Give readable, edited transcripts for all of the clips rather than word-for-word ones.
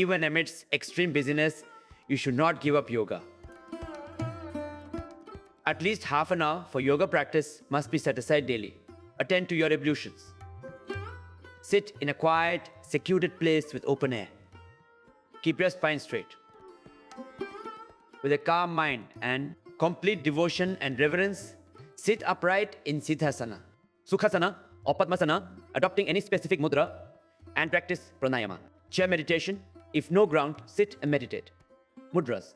Even amidst extreme busyness, you should not give up yoga. At least half an hour for yoga practice must be set aside daily. Attend to your ablutions. Sit in a quiet, secluded place with open air. Keep your spine straight. With a calm mind and complete devotion and reverence, sit upright in Siddhasana, Sukhasana or Padmasana, adopting any specific mudra, and practice pranayama. Chair meditation. If no ground, sit and meditate. Mudras.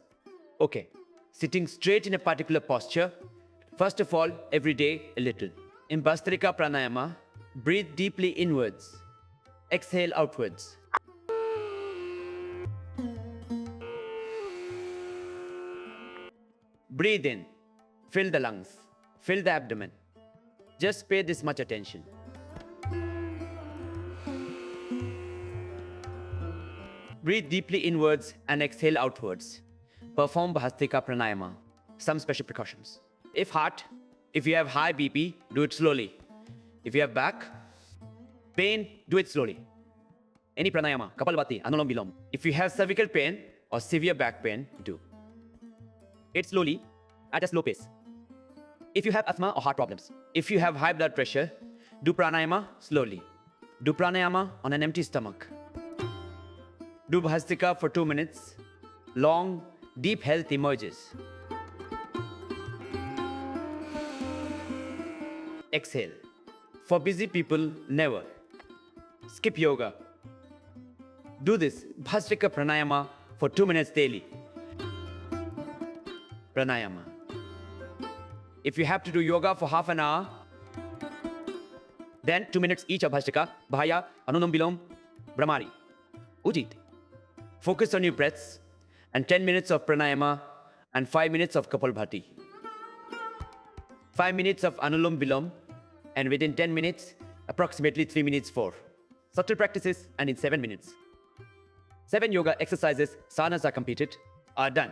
Okay. Sitting straight in a particular posture. First of all, every day a little. In Bhastrika Pranayama, breathe deeply inwards. Exhale outwards. Breathe in. Fill the lungs. Fill the abdomen. Just pay this much attention. Breathe deeply inwards and exhale outwards. Perform Bhastrika Pranayama. Some special precautions. If you have high BP, do it slowly. If you have back pain, do it slowly. Any pranayama, Kapalbhati, Anulom Vilom. If you have cervical pain or severe back pain, do it slowly at a slow pace. If you have asthma or heart problems, if you have high blood pressure, do pranayama slowly. Do pranayama on an empty stomach. Do Bhastrika for 2 minutes. Long, deep health emerges. Exhale. For busy people, never. Skip yoga. Do this Bhastrika Pranayama for 2 minutes daily. Pranayama. If you have to do yoga for half an hour, then 2 minutes each of Bhastrika, Bhaya, Anulom Vilom Pranayama, Ujit. Focus on your breaths and 10 minutes of pranayama and 5 minutes of Kapalbhati. 5 minutes of Anulom Vilom, and within 10 minutes, approximately 3 minutes for subtle practices, and in 7 minutes. 7 yoga exercises, sanas are completed, are done.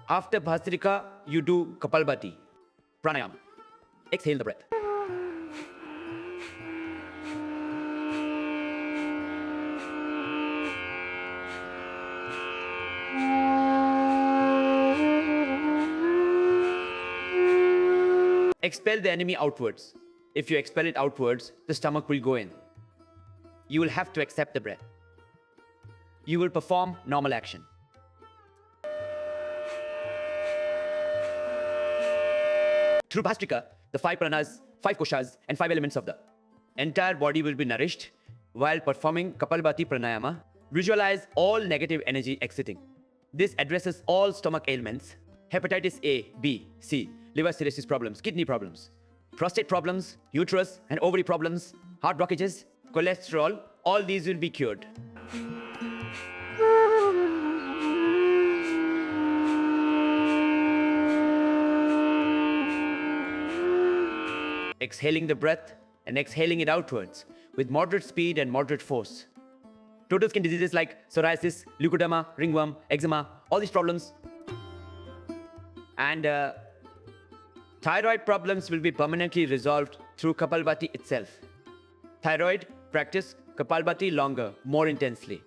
After Bhastrika, you do Kapalbhati Pranayama. Exhale the breath. Expel the enemy outwards. If you expel it outwards, the stomach will go in. You will have to accept the breath. You will perform normal action. Through Bhastrika, the 5 pranas, 5 koshas, and 5 elements of the entire body will be nourished. While performing Kapalbhati Pranayama, visualize all negative energy exiting. This addresses all stomach ailments, hepatitis A, B, C, liver cirrhosis problems, kidney problems, prostate problems, uterus and ovary problems, heart blockages, cholesterol, all these will be cured. Exhaling the breath and exhaling it outwards with moderate speed and moderate force. Total skin diseases like psoriasis, leukoderma, ringworm, eczema, all these problems. And thyroid problems will be permanently resolved through Kapalbhati itself. Thyroid, practice Kapalbhati longer, more intensely.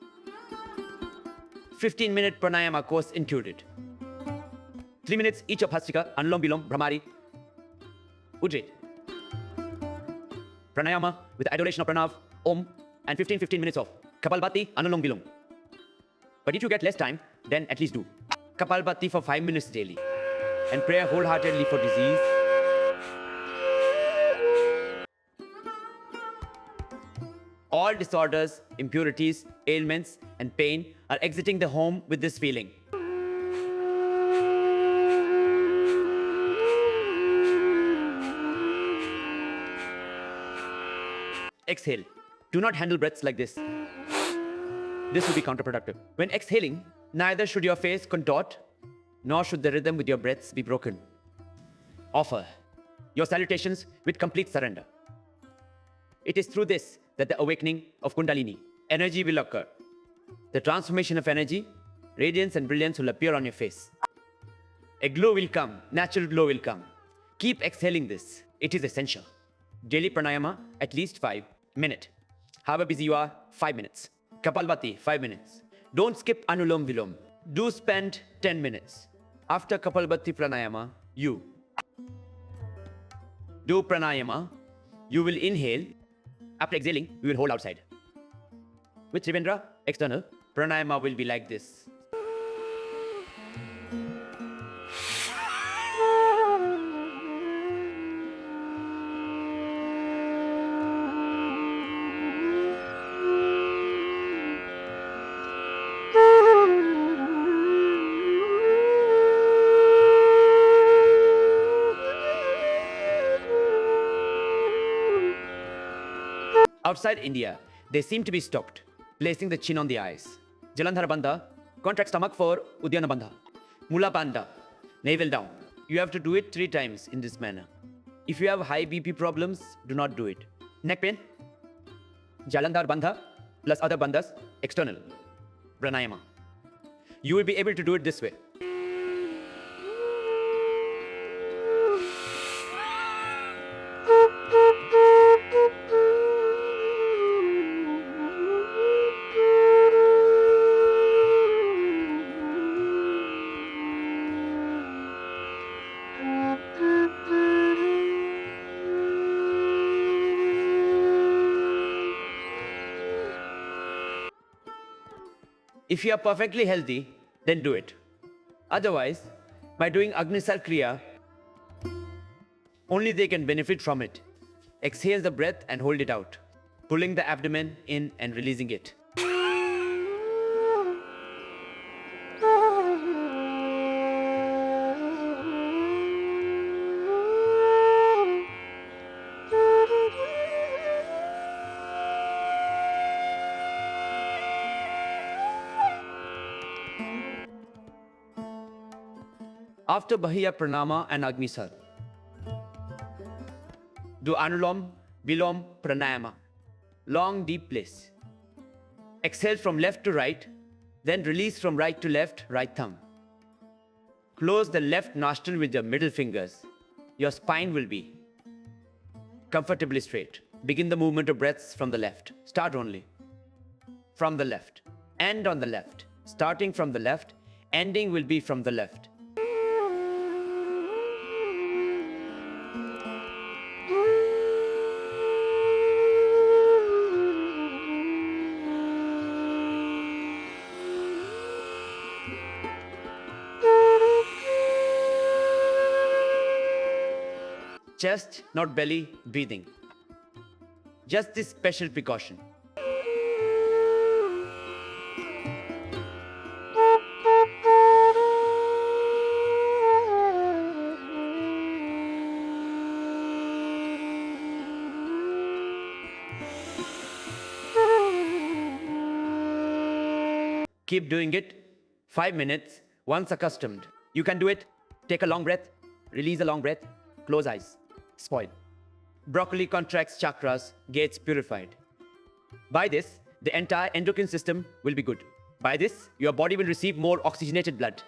15-minute pranayama course included. 3 minutes each of Bhastrika, Anulom Vilom Pranayama, Ujjayi. Pranayama with adoration of Pranav, Om, and 15 minutes of Kapalbhati, Anulom Vilom. But if you get less time, then at least do Kapalbhati for 5 minutes daily and pray wholeheartedly for disease. All disorders, impurities, ailments, and pain are exiting the home with this feeling. Exhale. Do not handle breaths like this. This will be counterproductive. When exhaling, neither should your face contort, nor should the rhythm with your breaths be broken. Offer your salutations with complete surrender. It is through this that the awakening of Kundalini, energy will occur. The transformation of energy, radiance and brilliance will appear on your face. A glow will come, natural glow will come. Keep exhaling this. It is essential. Daily pranayama, at least 5 minutes. However busy you are, 5 minutes. Kapalbhati, 5 minutes. Don't skip Anulom Vilom. Do spend 10 minutes. After Kapalbhati Pranayama, you do Pranayama. You will inhale. After exhaling, we will hold outside. With Trivendra, external, Pranayama will be like this. Outside India, they seem to be stopped, placing the chin on the eyes. Jalandhara Bandha, contract stomach for Udyana Bandha. Mula Bandha, navel down. You have to do it 3 times in this manner. If you have high BP problems, do not do it. Neck pain, Jalandhar Bandha plus other bandhas, external, Pranayama. You will be able to do it this way. If you are perfectly healthy, then do it. Otherwise, by doing Agnisar Kriya, only they can benefit from it. Exhale the breath and hold it out, pulling the abdomen in and releasing it. After Bahiya Pranama and Agnisar, do Anulom Vilom Pranayama. Long deep place. Exhale from left to right, then release from right to left, right thumb. Close the left nostril with your middle fingers. Your spine will be comfortably straight. Begin the movement of breaths from the left. Start only from the left. End on the left. Starting from the left, ending will be from the left. Chest, not belly, breathing. Just this special precaution. Keep doing it. 5 minutes. Once accustomed, you can do it. Take a long breath. Release a long breath. Close eyes. Spoil. Broccoli contracts chakras, gets purified. By this, the entire endocrine system will be good. By this, your body will receive more oxygenated blood.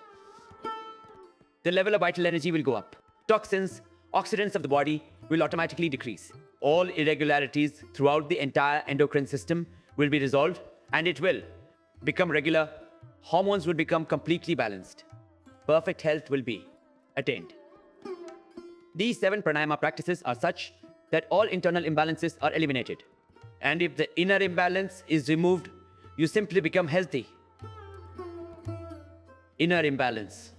The level of vital energy will go up. Toxins, oxidants of the body will automatically decrease. All irregularities throughout the entire endocrine system will be resolved, and it will become regular. Hormones will become completely balanced. Perfect health will be attained. These 7 pranayama practices are such that all internal imbalances are eliminated. And if the inner imbalance is removed, you simply become healthy. Inner imbalance.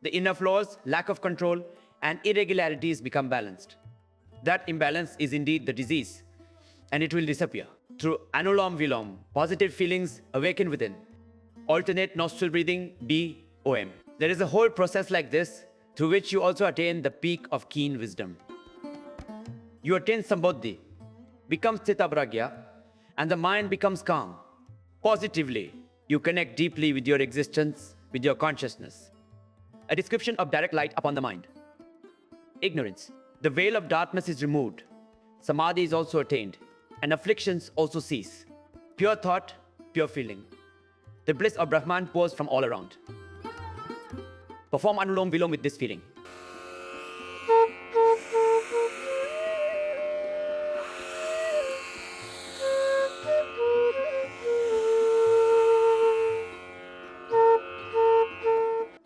The inner flaws, lack of control, and irregularities become balanced. That imbalance is indeed the disease, and it will disappear. Through Anulom Vilom, positive feelings awaken within. Alternate nostril breathing, BOM. There is a whole process like this, through which you also attain the peak of keen wisdom. You attain Sambodhi, becomes Sthita Pragya, and the mind becomes calm. Positively, you connect deeply with your existence, with your consciousness. A description of direct light upon the mind. Ignorance. The veil of darkness is removed. Samadhi is also attained, and afflictions also cease. Pure thought, pure feeling. The bliss of Brahman pours from all around. Perform Anulom Vilom with this feeling.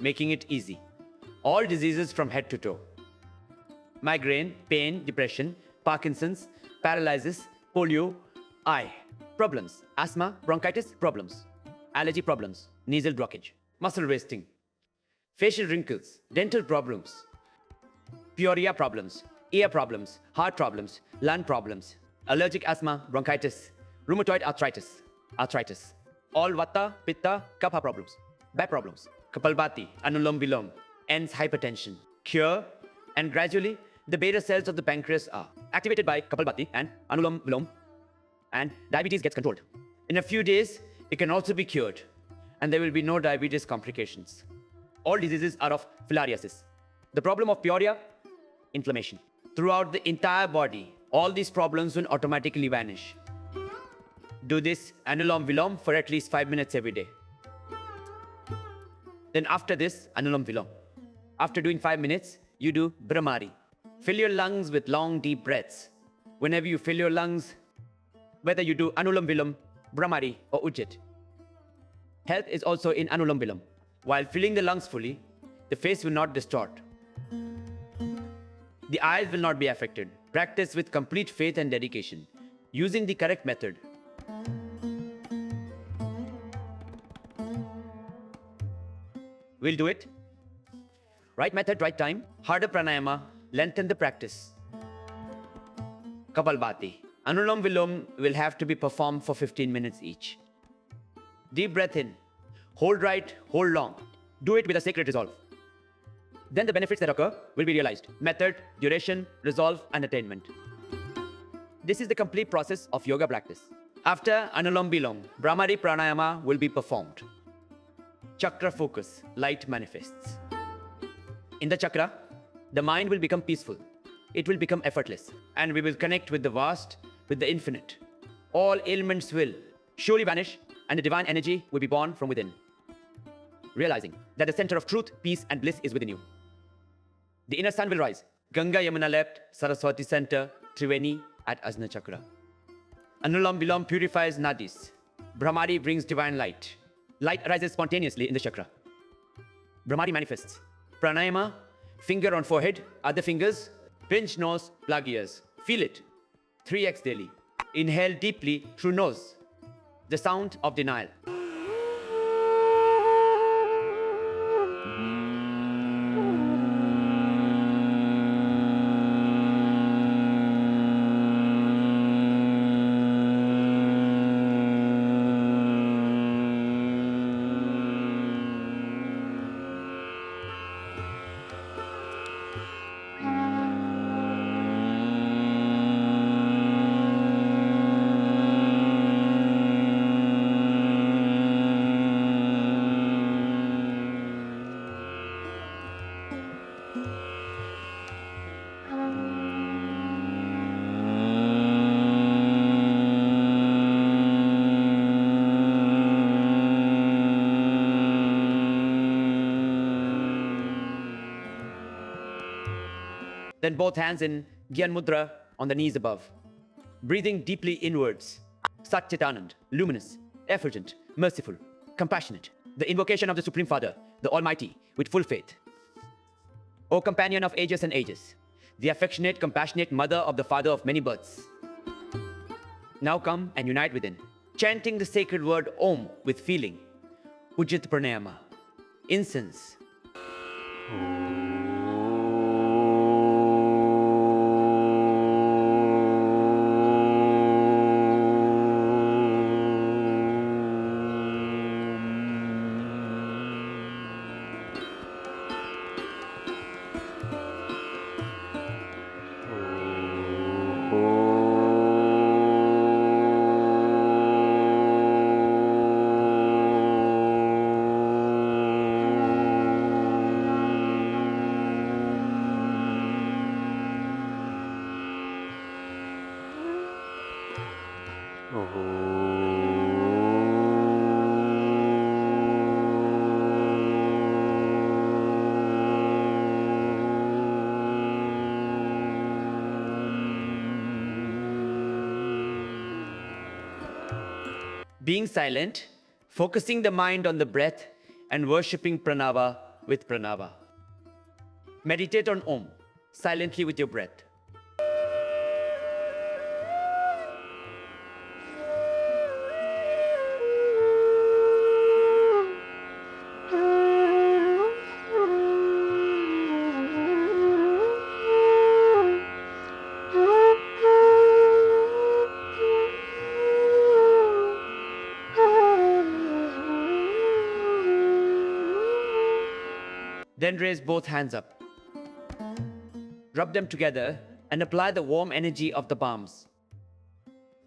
making it easy. All diseases from head to toe. Migraine, pain, depression, Parkinson's, paralysis, polio, eye problems, asthma, bronchitis problems, allergy problems, nasal blockage, muscle wasting, facial wrinkles, dental problems, pyorrhea problems, ear problems, heart problems, lung problems, allergic asthma, bronchitis, rheumatoid arthritis, all vata, pitta, kapha problems, back problems, Kapalbhati, Anulom Vilom, ends hypertension, cure, and gradually the beta cells of the pancreas are activated by Kapalbhati and Anulom Vilom, and diabetes gets controlled. In a few days, it can also be cured, and there will be no diabetes complications. All diseases are of filariasis. The problem of pyorrhea, inflammation. Throughout the entire body, all these problems will automatically vanish. Do this Anulom Vilom for at least 5 minutes every day. Then after this, Anulom Vilom. After doing 5 minutes, you do Brahmari. Fill your lungs with long, deep breaths. Whenever you fill your lungs, whether you do Anulom Vilom, Brahmari or Ujjit. Health is also in Anulom Vilom. While filling the lungs fully, the face will not distort. The eyes will not be affected. Practice with complete faith and dedication, using the correct method. We'll do it. Right method, right time. Harder pranayama, lengthen the practice. Kapalbhati. Anulom Vilom will have to be performed for 15 minutes each. Deep breath in. Hold right, hold long. Do it with a sacred resolve. Then the benefits that occur will be realized. Method, duration, resolve, and attainment. This is the complete process of yoga practice. After Anulom Vilom, Bhastrika Pranayama will be performed. Chakra focus, light manifests. In the chakra, the mind will become peaceful. It will become effortless. And we will connect with the vast, with the infinite. All ailments will surely vanish, and the divine energy will be born from within. Realizing that the center of truth, peace, and bliss is within you. The inner sun will rise. Ganga Yamuna left, Saraswati center, Triveni at Ajna Chakra. Anulom Vilom purifies nadis. Brahmari brings divine light. Light arises spontaneously in the chakra. Brahmari manifests. Pranayama, finger on forehead, other fingers, pinch nose, plug ears. Feel it. 3x daily. Inhale deeply through nose. The sound of denial. Then both hands in Gyan Mudra on the knees above. Breathing deeply inwards. Sat Chitanand, luminous, effulgent, merciful, compassionate. The invocation of the Supreme Father, the Almighty, with full faith. O companion of ages and ages, the affectionate, compassionate mother of the father of many births. Now come and unite within, chanting the sacred word Om with feeling. Ujjit Pranayama. Incense. Being silent, focusing the mind on the breath and worshipping Pranava with pranava. Meditate on Om silently with your breath. Then raise both hands up. Rub them together and apply the warm energy of the palms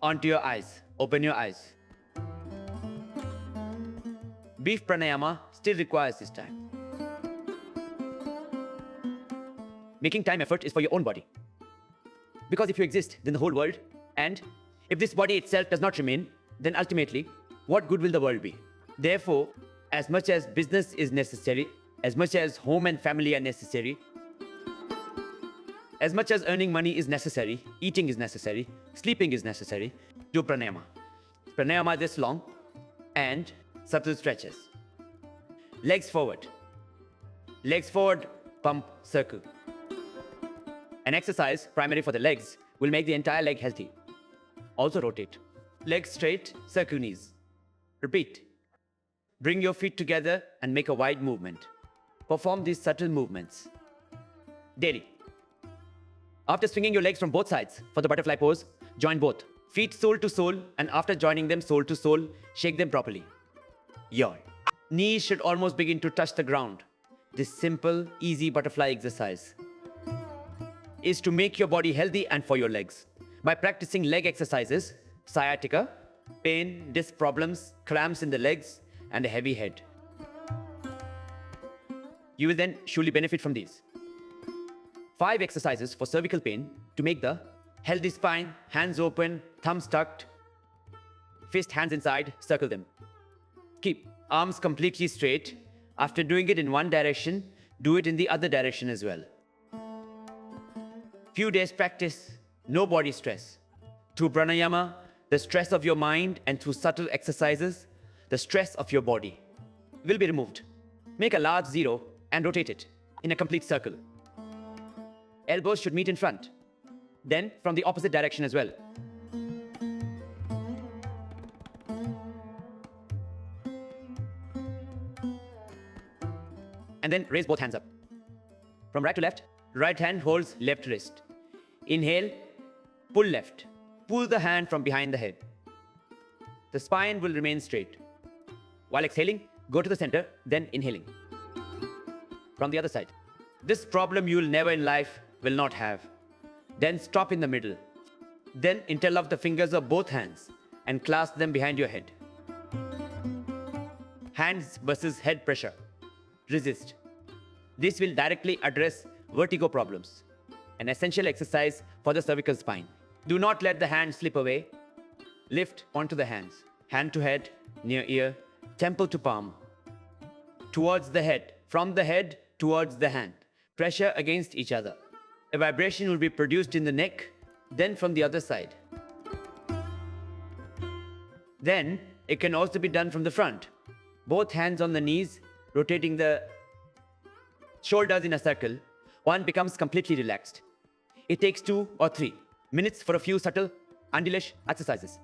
onto your eyes. Open your eyes. Beef pranayama still requires this time. Making time effort is for your own body. Because if you exist, then the whole world, and if this body itself does not remain, then ultimately, what good will the world be? Therefore, as much as business is necessary, as much as home and family are necessary, as much as earning money is necessary, eating is necessary, sleeping is necessary, do pranayama. Pranayama this long and subtle stretches. Legs forward. Legs forward, pump, circle. An exercise primary for the legs will make the entire leg healthy. Also rotate. Legs straight, circle knees. Repeat. Bring your feet together and make a wide movement. Perform these subtle movements daily. After swinging your legs from both sides for the butterfly pose, join both. Feet sole to sole, and after joining them sole to sole, shake them properly. Yawn. Knees should almost begin to touch the ground. This simple, easy butterfly exercise is to make your body healthy and for your legs. By practicing leg exercises, sciatica, pain, disc problems, cramps in the legs, and a heavy head, you will then surely benefit from these. 5 exercises for cervical pain to make the healthy spine, hands open, thumbs tucked, fist hands inside, circle them. Keep arms completely straight. After doing it in one direction, do it in the other direction as well. Few days practice, no body stress. Through pranayama, the stress of your mind, and through subtle exercises, the stress of your body will be removed. Make a large zero and rotate it in a complete circle. Elbows should meet in front, then from the opposite direction as well. And then raise both hands up. From right to left, right hand holds left wrist. Inhale, pull left. Pull the hand from behind the head. The spine will remain straight. While exhaling, go to the center, then inhaling. From the other side. This problem you will never in life will not have. Then stop in the middle. Then interlock the fingers of both hands and clasp them behind your head. Hands versus head pressure. Resist. This will directly address vertigo problems, an essential exercise for the cervical spine. Do not let the hand slip away. Lift onto the hands, hand to head, near ear, temple to palm, towards the head, from the head towards the hand. Pressure against each other. A vibration will be produced in the neck, then from the other side. Then it can also be done from the front. Both hands on the knees, rotating the shoulders in a circle. One becomes completely relaxed. It takes 2 or 3 minutes for a few subtle undulation exercises.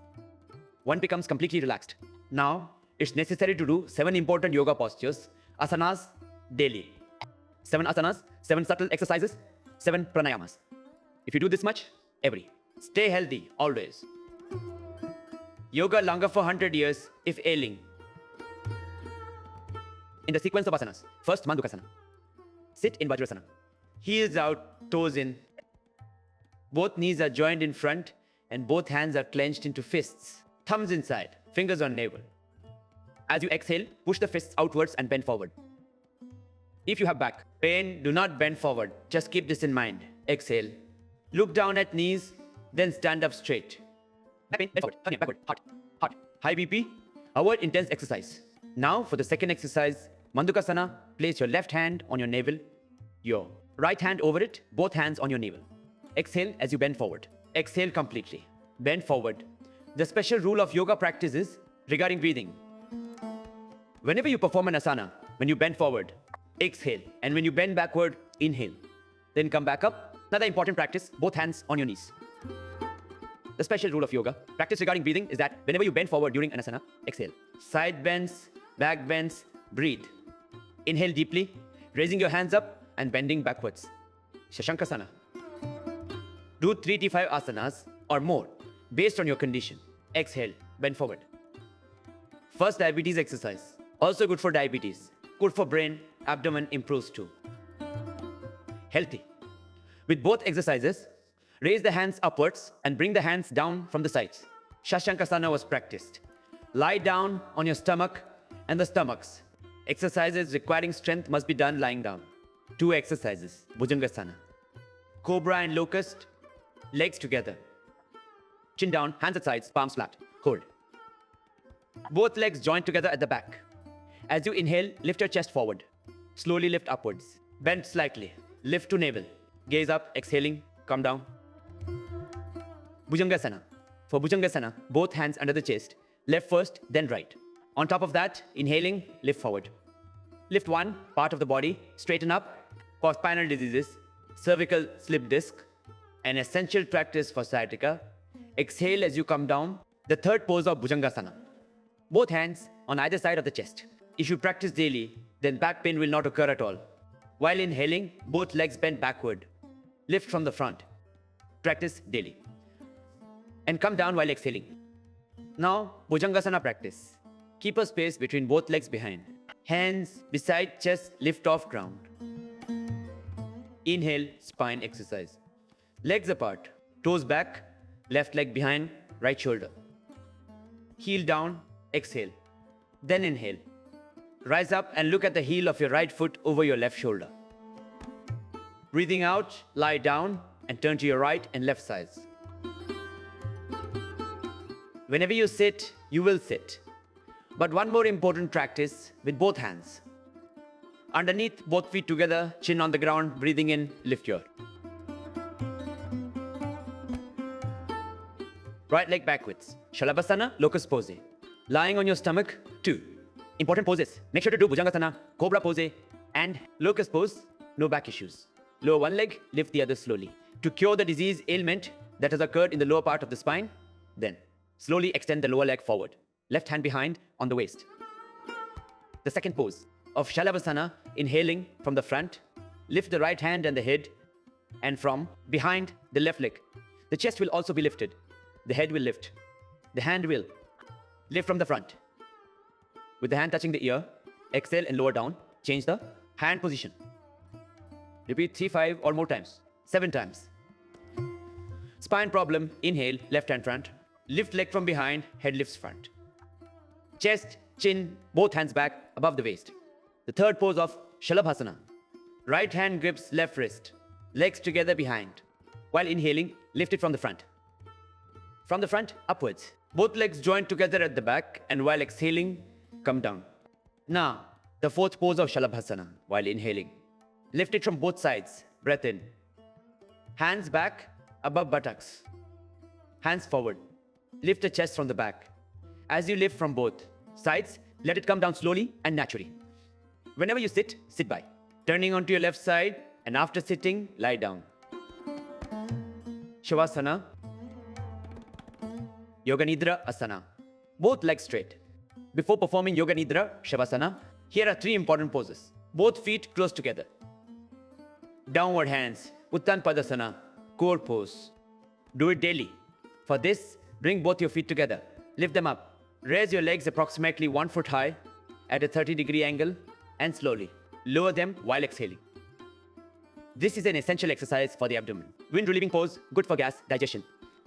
One becomes completely relaxed. Now, it's necessary to do 7 important yoga postures, asanas, daily. 7 asanas, 7 subtle exercises, 7 pranayamas. If you do this much, stay healthy always. Yoga longer for 100 years if ailing. In the sequence of asanas, first Mandukasana. Sit in Vajrasana. Heels out, toes in. Both knees are joined in front and both hands are clenched into fists. Thumbs inside, fingers on navel. As you exhale, push the fists outwards and bend forward. If you have back pain, do not bend forward. Just keep this in mind. Exhale. Look down at knees, then stand up straight. Back pain, bend forward, turn backward, heart. High BP, avoid intense exercise. Now for the second exercise, Mandukasana, place your left hand on your navel, your right hand over it, both hands on your navel. Exhale as you bend forward. Exhale completely. Bend forward. The special rule of yoga practice is regarding breathing. Whenever you perform an asana, when you bend forward, exhale. And when you bend backward, inhale. Then come back up. Another important practice, both hands on your knees. The special rule of yoga, practice regarding breathing is that whenever you bend forward during anasana, exhale. Side bends, back bends, breathe. Inhale deeply, raising your hands up and bending backwards. Shashankasana. Do 3 to 5 asanas or more based on your condition. Exhale, bend forward. First diabetes exercise. Also good for diabetes. Good for brain, abdomen improves too. Healthy. With both exercises, raise the hands upwards and bring the hands down from the sides. Shashankasana was practiced. Lie down on your stomach and the stomachs. Exercises requiring strength must be done lying down. 2 exercises. Bhujangasana. Cobra and locust. Legs together. Chin down, hands at sides, palms flat. Hold. Both legs joined together at the back. As you inhale, lift your chest forward. Slowly lift upwards. Bend slightly. Lift to navel. Gaze up, exhaling, come down. Bhujangasana. For Bhujangasana, both hands under the chest. Left first, then right. On top of that, inhaling, lift forward. Lift one part of the body, straighten up. For spinal diseases, cervical slip disc, an essential practice for sciatica. Exhale as you come down. The third pose of Bhujangasana. Both hands on either side of the chest. If you practice daily, then back pain will not occur at all. While inhaling, both legs bend backward. Lift from the front. Practice daily. And come down while exhaling. Now, Bhujangasana practice. Keep a space between both legs behind. Hands beside chest, lift off ground. Inhale, spine exercise. Legs apart, toes back, left leg behind, right shoulder. Heel down, exhale. Then inhale. Rise up and look at the heel of your right foot over your left shoulder. Breathing out, lie down and turn to your right and left sides. Whenever you sit, you will sit. But one more important practice with both hands. Underneath, both feet together, chin on the ground, breathing in, lift your. Right leg backwards. Shalabhasana, locust pose. Lying on your stomach, 2. Important poses. Make sure to do Bhujangasana, Cobra pose, and locust pose, no back issues. Lower one leg, lift the other slowly. To cure the disease ailment that has occurred in the lower part of the spine, then slowly extend the lower leg forward. Left hand behind on the waist. The second pose of Shalabhasana, inhaling from the front, lift the right hand and the head, and from behind the left leg. The chest will also be lifted. The head will lift. The hand will lift from the front. With the hand touching the ear, exhale and lower down. Change the hand position. Repeat 3, 5 or more times. 7 times. Spine problem, inhale, left hand front. Lift leg from behind, head lifts front. Chest, chin, both hands back above the waist. The third pose of Shalabhasana. Right hand grips left wrist. Legs together behind. While inhaling, lift it from the front. From the front, upwards. Both legs joined together at the back, and while exhaling, come down. Now, the fourth pose of Shalabhasana while inhaling. Lift it from both sides. Breath in. Hands back, above buttocks. Hands forward. Lift the chest from the back. As you lift from both sides, let it come down slowly and naturally. Whenever you sit, sit by. Turning onto your left side, and after sitting, lie down. Shavasana. Yoga Nidra Asana. Both legs straight. Before performing Yoga Nidra Shavasana, here are 3 important poses. Both feet close together. Downward hands, Uttan Padasana, core pose. Do it daily. For this, bring both your feet together. Lift them up. Raise your legs approximately 1 foot high at a 30-degree angle and slowly lower them while exhaling. This is an essential exercise for the abdomen. Wind relieving pose, good for gas, digestion.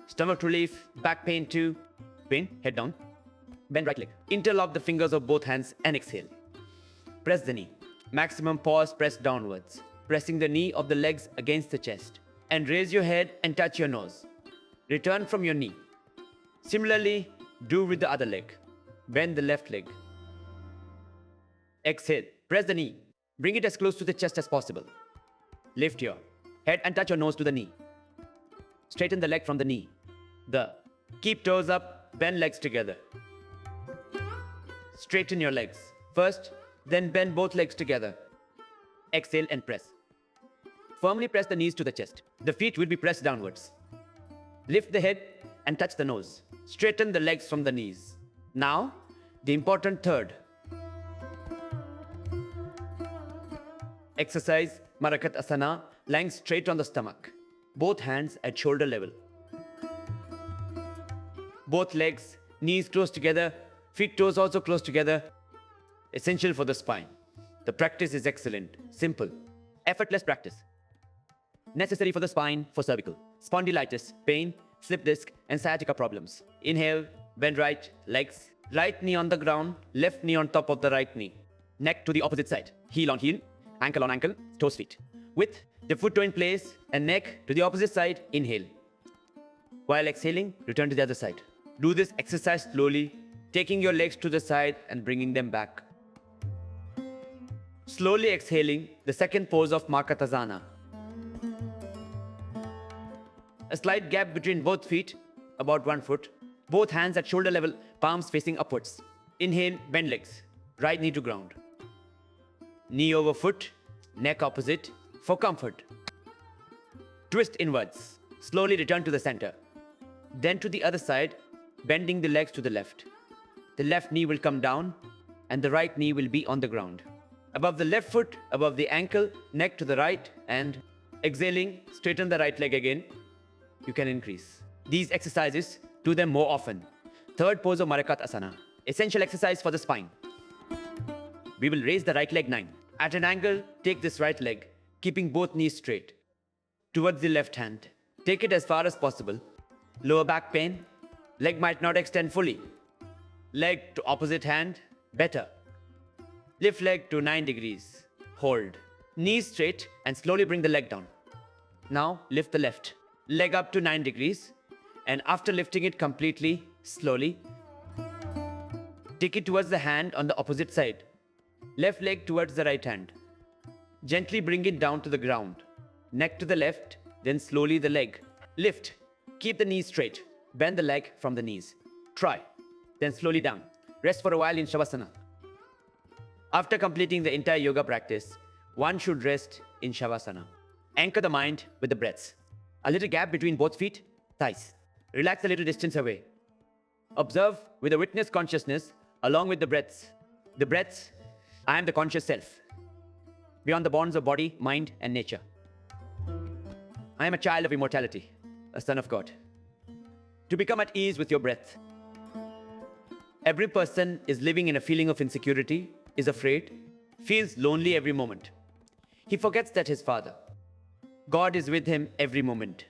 Stomach relief, back pain too. Pain, head down. Bend right leg. Interlock the fingers of both hands and exhale. Press the knee. Maximum pause, press downwards. Pressing the knee of the legs against the chest. And raise your head and touch your nose. Return from your knee. Similarly, do with the other leg. Bend the left leg. Exhale. Press the knee. Bring it as close to the chest as possible. Lift your head and touch your nose to the knee. Straighten the leg from the knee. Keep toes up, bend legs together. Straighten your legs. First, then bend both legs together. exhale and press. Firmly press the knees to the chest. The feet will be pressed downwards. Lift the head and touch the nose. Straighten the legs from the knees. Now, the important third. Exercise Marakat Asana, lying straight on the stomach. Both hands at shoulder level. Both legs, knees close together, feet toes also close together. Essential for the spine. The practice is excellent, simple, effortless practice. Necessary for the spine, for cervical, spondylitis, pain, slip disc, and sciatica problems. Inhale, bend right, legs, right knee on the ground, left knee on top of the right knee. Neck to the opposite side, heel on heel, ankle on ankle, toes feet. With the foot toe in place and neck to the opposite side, inhale. While exhaling, return to the other side. Do this exercise slowly, taking your legs to the side and bringing them back. Slowly exhaling, the second pose of Markatasana. A slight gap between both feet, about 1 foot. Both hands at shoulder level, palms facing upwards. Inhale, bend legs, right knee to ground. Knee over foot, neck opposite, for comfort. Twist inwards, slowly return to the center. Then to the other side, bending the legs to the left. The left knee will come down and the right knee will be on the ground. Above the left foot, above the ankle, neck to the right, and exhaling, straighten the right leg again. You can increase. These exercises, do them more often. Third pose of Marakat Asana. Essential exercise for the spine. We will raise the right leg 9. At an angle, take this right leg, keeping both knees straight. Towards the left hand. Take it as far as possible. Lower back pain. Leg might not extend fully. Leg to opposite hand. Better. Lift leg to 9 degrees. Hold. Knees straight and slowly bring the leg down. Now lift the left. Leg up to 9 degrees. And after lifting it completely, slowly, take it towards the hand on the opposite side. Left leg towards the right hand. Gently bring it down to the ground. Neck to the left, then slowly the leg. Lift. Keep the knees straight. Bend the leg from the knees. Try. Then slowly down. Rest for a while in Shavasana. After completing the entire yoga practice, one should rest in Shavasana. Anchor the mind with the breaths. A little gap between both feet, thighs. Relax a little distance away. Observe with a witness consciousness along with the breaths. The breaths, I am the conscious self. Beyond the bonds of body, mind, and nature. I am a child of immortality, a son of God. To become at ease with your breath. Every person is living in a feeling of insecurity, is afraid, feels lonely every moment. He forgets that his father, God, is with him every moment.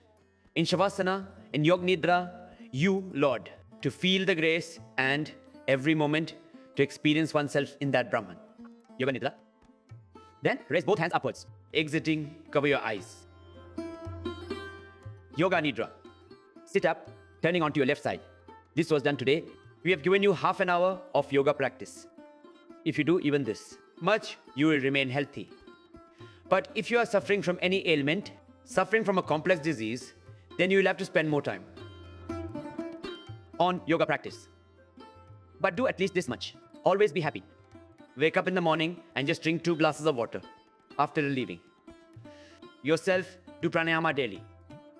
In Shavasana, in Yog Nidra, you, Lord, to feel the grace and every moment to experience oneself in that Brahman. Yoga Nidra. Then raise both hands upwards. Exiting, cover your eyes. Yoga Nidra. Sit up, turning onto your left side. This was done today. We have given you half an hour of yoga practice. If you do even this much, you will remain healthy. But if you are suffering from any ailment, suffering from a complex disease, then you will have to spend more time on yoga practice. But do at least this much. Always be happy. Wake up in the morning and just drink 2 glasses of water after leaving. Yourself, do pranayama daily.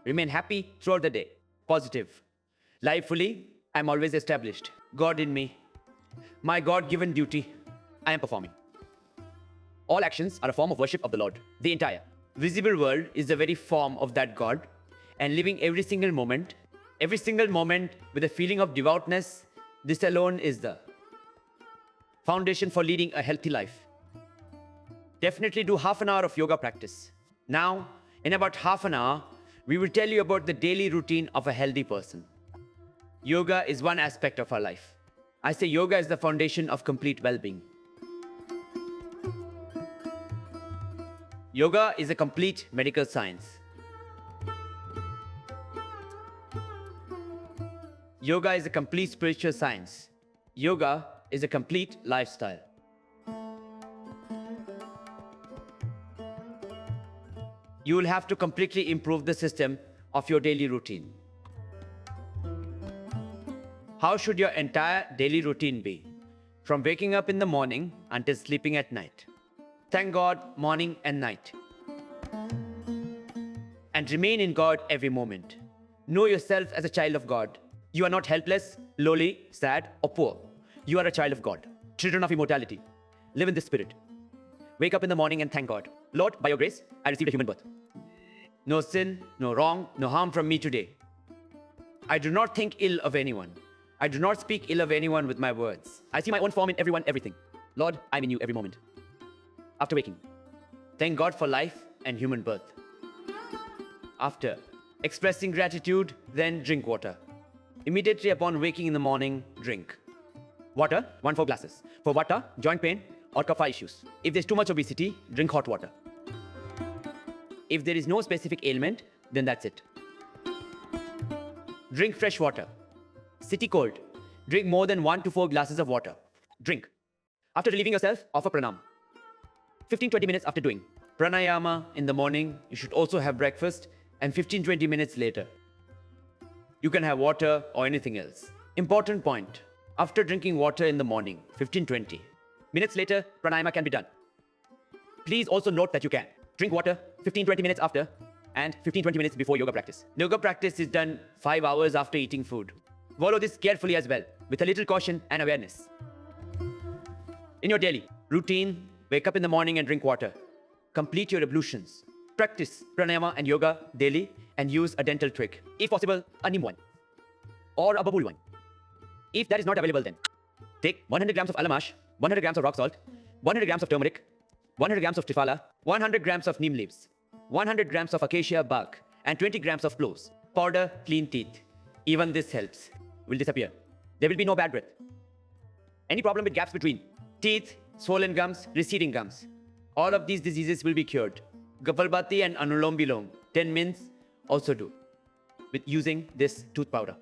Remain happy throughout the day. Positive. Live fully, I am always established. God in me. My God-given duty, I am performing. All actions are a form of worship of the Lord. The entire visible world is the very form of that God, and living every single moment with a feeling of devoutness, this alone is the foundation for leading a healthy life. Definitely do half an hour of yoga practice. Now, in about half an hour, we will tell you about the daily routine of a healthy person. Yoga is one aspect of our life. I say yoga is the foundation of complete well-being. Yoga is a complete medical science. Yoga is a complete spiritual science. Yoga is a complete lifestyle. You will have to completely improve the system of your daily routine. How should your entire daily routine be? From waking up in the morning until sleeping at night. Thank God morning and night. And remain in God every moment. Know yourself as a child of God. You are not helpless, lowly, sad, or poor. You are a child of God, children of immortality. Live in this spirit. Wake up in the morning and thank God. Lord, by your grace, I received a human birth. No sin, no wrong, no harm from me today. I do not think ill of anyone. I do not speak ill of anyone with my words. I see my own form in everyone, everything. Lord, I'm in you every moment. After waking, thank God for life and human birth. After expressing gratitude, then drink water. Immediately upon waking in the morning, drink. Water, 1-4 glasses. For vata, joint pain, or kapha issues. If there's too much obesity, drink hot water. If there is no specific ailment, then that's it. Drink fresh water. City cold. Drink more than 1 to 4 glasses of water. Drink. After relieving yourself, offer pranam. 15-20 minutes after doing pranayama in the morning, you should also have breakfast, and 15-20 minutes later, you can have water or anything else. Important point. After drinking water in the morning, 15-20 minutes later, pranayama can be done. Please also note that you can drink water 15-20 minutes after and 15-20 minutes before yoga practice. Yoga practice is done 5 hours after eating food. Follow this carefully as well, with a little caution and awareness. In your daily routine, wake up in the morning and drink water. Complete your ablutions. Practice pranayama and yoga daily and use a dental trick. If possible, a neem one or a babul one. If that is not available, then take 100 grams of alamash, 100 grams of rock salt, 100 grams of turmeric, 100 grams of triphala, 100 grams of neem leaves, 100 grams of acacia bark, and 20 grams of cloves. Powder clean teeth. Even this helps. Will disappear. There will be no bad breath. Any problem with gaps between teeth, swollen gums, receding gums. All of these diseases will be cured. Kapalbhati and Anulom Vilom 10 minutes also do with using this tooth powder.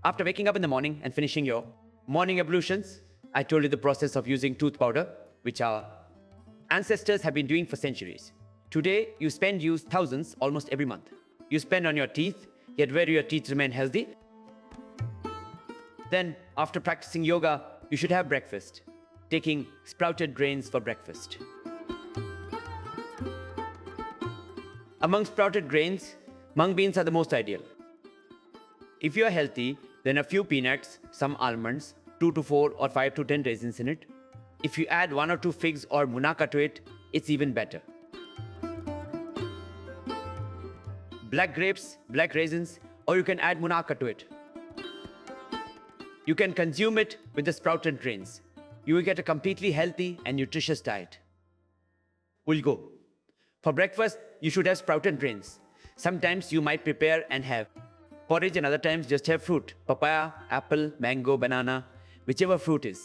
After waking up in the morning and finishing your morning ablutions, I told you the process of using tooth powder, which our ancestors have been doing for centuries. Today, you use thousands almost every month. You spend on your teeth, yet where your teeth remain healthy. Then, after practicing yoga, you should have breakfast, taking sprouted grains for breakfast. Among sprouted grains, mung beans are the most ideal. If you are healthy, then a few peanuts, some almonds, 2 to 4 or 5 to 10 raisins in it. If you add 1 or 2 figs or munaka to it, it's even better. Black grapes, black raisins, or you can add munaka to it. You can consume it with the sprouted grains. You will get a completely healthy and nutritious diet. We'll go. For breakfast, you should have sprouted grains. Sometimes you might prepare and have porridge, and other times just have fruit. Papaya, apple, mango, banana, whichever fruit is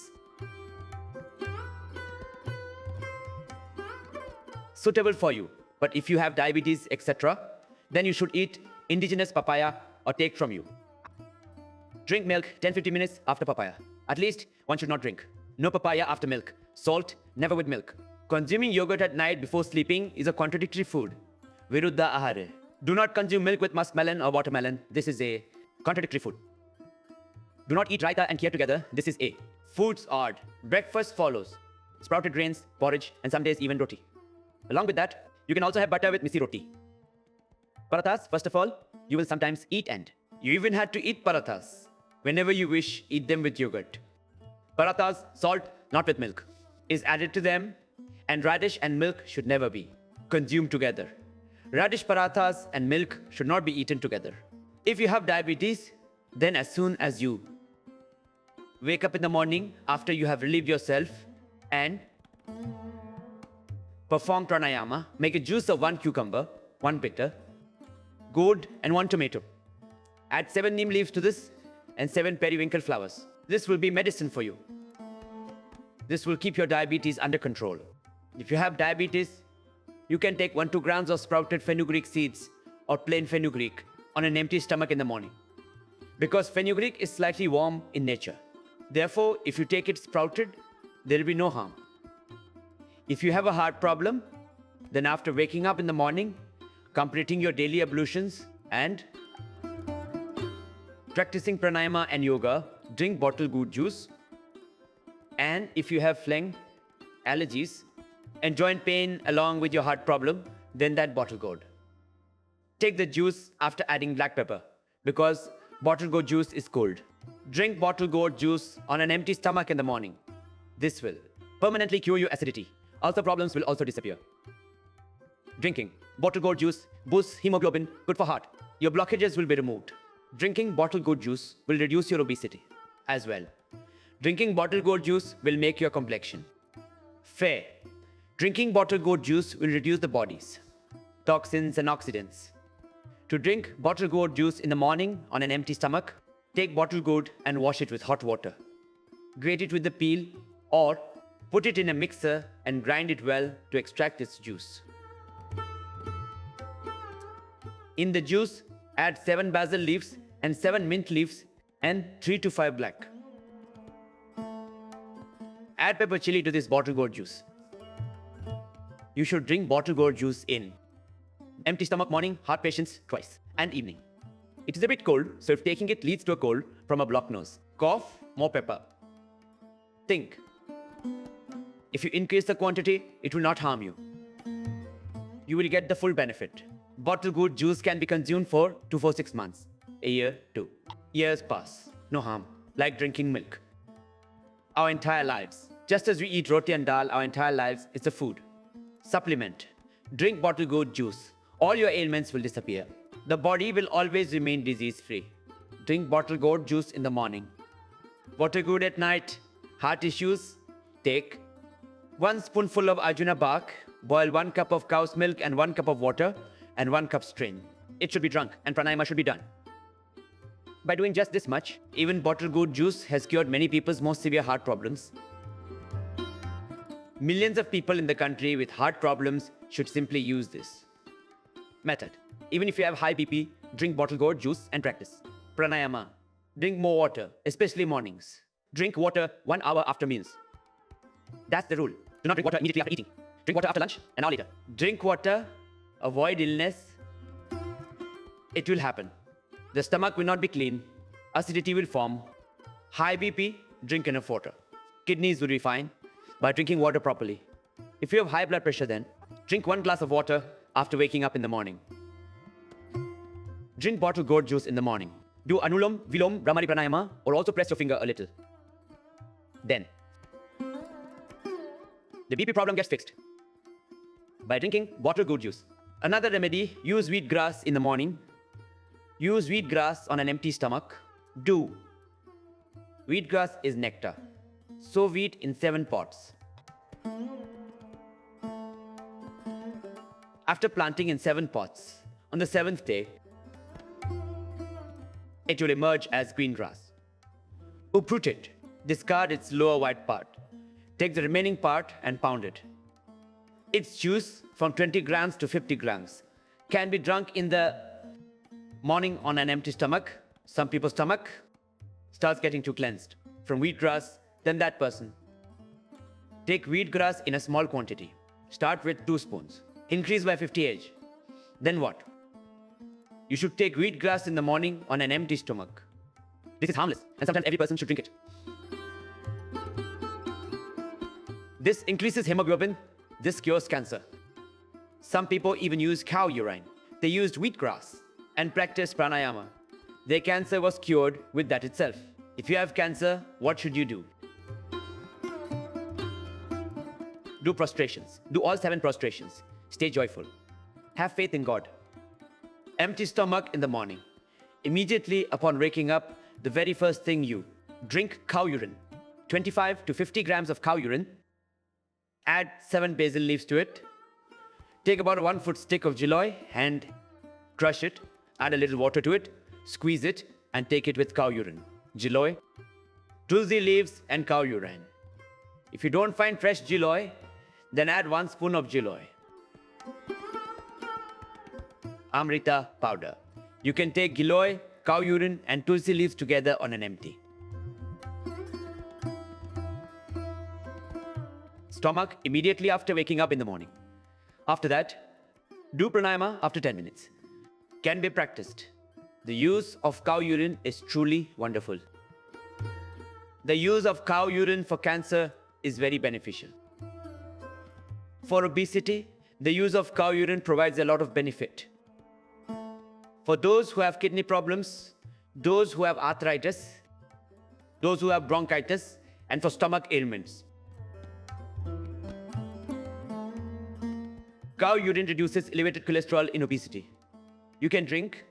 suitable for you. But if you have diabetes, etc., then you should eat indigenous papaya or take from you. Drink milk 10-15 minutes after papaya. At least one should not drink. No papaya after milk. Salt, never with milk. Consuming yogurt at night before sleeping is a contradictory food. Viruddha ahare. Do not consume milk with muskmelon or watermelon. This is a contradictory food. Do not eat raita and kheer together. This is a food's odd. Breakfast follows. Sprouted grains, porridge, and some days even roti. Along with that, you can also have butter with misi roti. Parathas, first of all, you will sometimes eat, and you even had to eat parathas. Whenever you wish, eat them with yogurt. Parathas, salt, not with milk, is added to them, and radish and milk should never be consumed together. Radish parathas and milk should not be eaten together. If you have diabetes, then as soon as you wake up in the morning after you have relieved yourself and perform pranayama, make a juice of 1 cucumber, 1 bitter, gourd and 1 tomato. Add 7 neem leaves to this and 7 periwinkle flowers. This will be medicine for you. This will keep your diabetes under control. If you have diabetes, you can take 1-2 grams of sprouted fenugreek seeds or plain fenugreek on an empty stomach in the morning. Because fenugreek is slightly warm in nature. Therefore, if you take it sprouted, there will be no harm. If you have a heart problem, then after waking up in the morning, completing your daily ablutions and practicing pranayama and yoga, drink bottled gourd juice. And if you have phlegm, allergies, and joint pain along with your heart problem, then that bottle gourd. Take the juice after adding black pepper because bottle gourd juice is cold. Drink bottle gourd juice on an empty stomach in the morning. This will permanently cure your acidity. Ulcer problems will also disappear. Drinking bottle gourd juice boosts hemoglobin, good for heart. Your blockages will be removed. Drinking bottle gourd juice will reduce your obesity as well. Drinking bottle gourd juice will make your complexion fair. Drinking bottle gourd juice will reduce the body's toxins and oxidants. To drink bottle gourd juice in the morning on an empty stomach, take bottle gourd and wash it with hot water. Grate it with the peel or put it in a mixer and grind it well to extract its juice. In the juice, add 7 basil leaves and 7 mint leaves and 3 to 5 black. Add pepper chili to this bottle gourd juice. You should drink bottle gourd juice in empty stomach morning, heart patients twice, and evening. It is a bit cold, so if taking it leads to a cold from a blocked nose, cough, more pepper. Think. If you increase the quantity, it will not harm you. You will get the full benefit. Bottle gourd juice can be consumed for 2 for 6 months. A year, 2. Years pass. No harm. Like drinking milk. Our entire lives. Just as we eat roti and dal, our entire lives is a food. Supplement. Drink bottle gourd juice. All your ailments will disappear. The body will always remain disease-free. Drink bottle gourd juice in the morning. Bottle gourd at night. Heart issues? Take 1 spoonful of Arjuna bark. Boil 1 cup of cow's milk and 1 cup of water and 1 cup strain. It should be drunk and pranayama should be done. By doing just this much, even bottle gourd juice has cured many people's most severe heart problems. Millions of people in the country with heart problems should simply use this method. Even if you have high BP, drink bottle gourd juice and practice. Pranayama. Drink more water, especially mornings. Drink water 1 hour after meals. That's the rule. Do not drink water immediately after eating. Drink water after lunch, an hour later. Drink water. Avoid illness. It will happen. The stomach will not be clean. Acidity will form. High BP, drink enough water. Kidneys will be fine by drinking water properly. If you have high blood pressure then, drink 1 glass of water after waking up in the morning. Drink bottle gourd juice in the morning. Do Anulom Vilom Pranayama or also press your finger a little. Then, the BP problem gets fixed by drinking bottle gourd juice. Another remedy, use wheatgrass in the morning. Use wheatgrass on an empty stomach. Do. Wheatgrass is nectar. Sow wheat in 7 pots. After planting in 7 pots, on the 7th day, it will emerge as green grass. Uproot it. Discard its lower white part. Take the remaining part and pound it. Its juice, from 20 grams to 50 grams, can be drunk in the morning on an empty stomach. Some people's stomach starts getting too cleansed from wheatgrass, then that person. Take wheatgrass in a small quantity. Start with 2 spoons. Increase by 50 age. Then what? You should take wheatgrass in the morning on an empty stomach. This is harmless, and sometimes every person should drink it. This increases hemoglobin. This cures cancer. Some people even use cow urine. They used wheatgrass and practiced pranayama. Their cancer was cured with that itself. If you have cancer, what should you do? Do prostrations. Do all 7 prostrations. Stay joyful. Have faith in God. Empty stomach in the morning. Immediately upon waking up, the very first thing you drink cow urine. 25 to 50 grams of cow urine. Add 7 basil leaves to it. Take about a 1-foot stick of giloy and crush it. Add a little water to it. Squeeze it and take it with cow urine. Giloy, tulsi leaves and cow urine. If you don't find fresh giloy, then add 1 spoon of giloy. Amrita powder. You can take giloy, cow urine and tulsi leaves together on an empty stomach immediately after waking up in the morning. After that, do pranayama after 10 minutes. Can be practiced. The use of cow urine is truly wonderful. The use of cow urine for cancer is very beneficial. For obesity, the use of cow urine provides a lot of benefit. For those who have kidney problems, those who have arthritis, those who have bronchitis, and for stomach ailments. Cow urine reduces elevated cholesterol in obesity. You can drink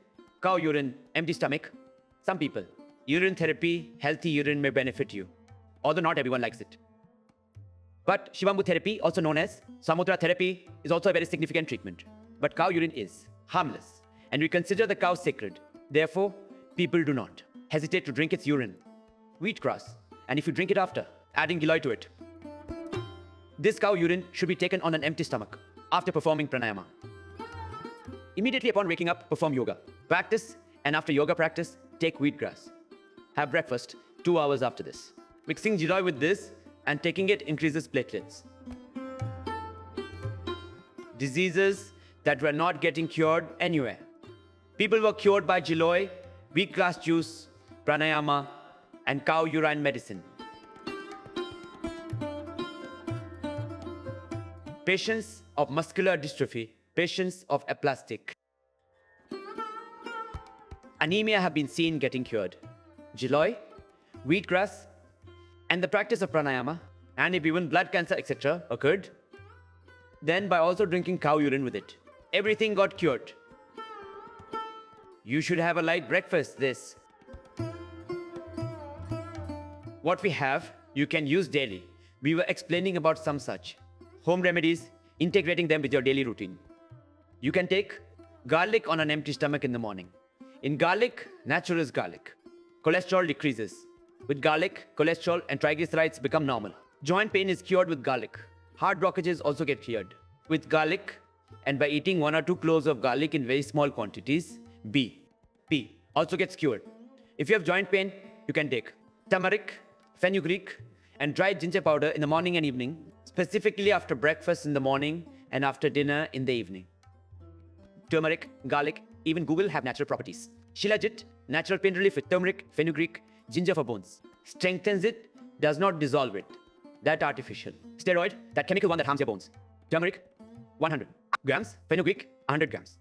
cow urine, empty stomach. Some people, urine therapy, healthy urine may benefit you, although not everyone likes it. But Shivambu therapy, also known as Samudra therapy, is also a very significant treatment. But cow urine is harmless, and we consider the cow sacred. Therefore, people do not hesitate to drink its urine. Wheatgrass, and if you drink it after, adding giloy to it. This cow urine should be taken on an empty stomach after performing pranayama. Immediately upon waking up, perform yoga. Practice, and after yoga practice, take wheatgrass. Have breakfast 2 hours after this. Mixing giloy with this and taking it increases platelets. Diseases that were not getting cured anywhere. People were cured by giloy, wheatgrass juice, pranayama, and cow urine medicine. Patients of muscular dystrophy, patients of aplastic. Anemia have been seen getting cured. Giloy, wheatgrass, and the practice of pranayama, and if even blood cancer, etc. occurred, then by also drinking cow urine with it, everything got cured. You should have a light breakfast, this. What we have, you can use daily. We were explaining about some such home remedies, integrating them with your daily routine. You can take garlic on an empty stomach in the morning. In garlic, natural is garlic. Cholesterol decreases. With garlic, cholesterol and triglycerides become normal. Joint pain is cured with garlic. Heart blockages also get cleared with garlic, and by eating 1 or 2 cloves of garlic in very small quantities. P also gets cured. If you have joint pain, you can take turmeric, fenugreek, and dried ginger powder in the morning and evening, specifically after breakfast in the morning and after dinner in the evening. Turmeric, garlic, even Google have natural properties. Shilajit, natural pain relief with turmeric, fenugreek, ginger for bones. Strengthens it, does not dissolve it. That artificial. Steroid, that chemical one that harms your bones. Turmeric, 100 grams, fenugreek, 100 grams.